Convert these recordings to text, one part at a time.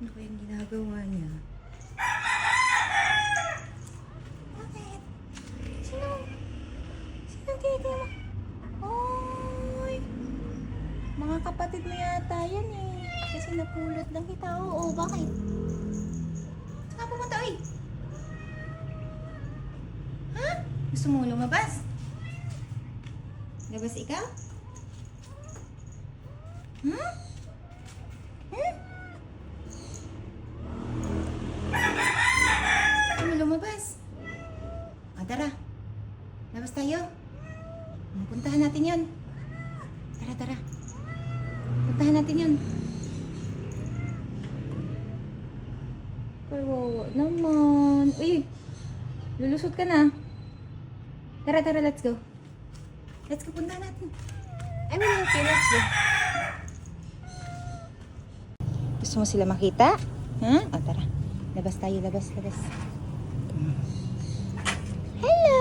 Ano ba yung ginagawa niya? Bakit? Sino? Sino titi mo? Oy! Mga kapatid mo yata yan eh. Kasi napulot lang kita. Oo, bakit? Saan ka pumunta, oy? Ha? Gusto mo lumabas? Labas ikaw? Hmm? Hmm? Gusto mo lumabas? O, tara. Labas tayo. Puntahan natin yun. Tara, tara. Puntahan natin yun. Kawawa naman. Uy, lulusot ka na. Tara, tara, let's go. Let's go, puntahan natin. I will help you, let's go. Gusto mo sila makita? Ha? O, tara. Labas tayo, labas, labas. Hello!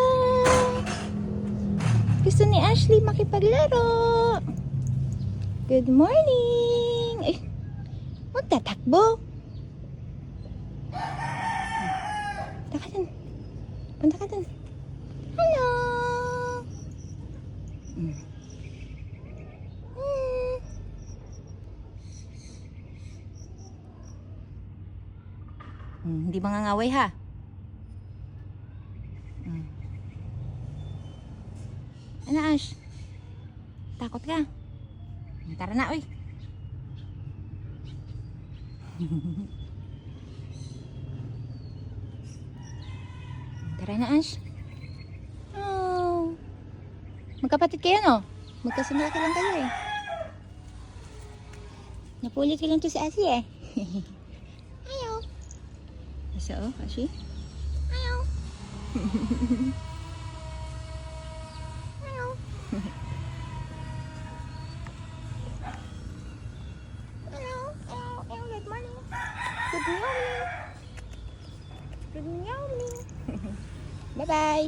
Gusto ni Ashley makipaglaro. Good morning! Ay, huwag tatakbo. Punta ka dun. Punta ka dun. Hello! Hindi mangangaway ha. Ano Ash? Takot ka? Tara na, uy. Tara na, Ash. Oh. Magkapatid kayo, no? Magkasimilaki lang kayo eh. Napulit ko lang to si Ashi eh. Ayaw. Asa oh, Ashi? Ayaw. Ayaw. Good morning. Good morning. Good morning. Bye-bye.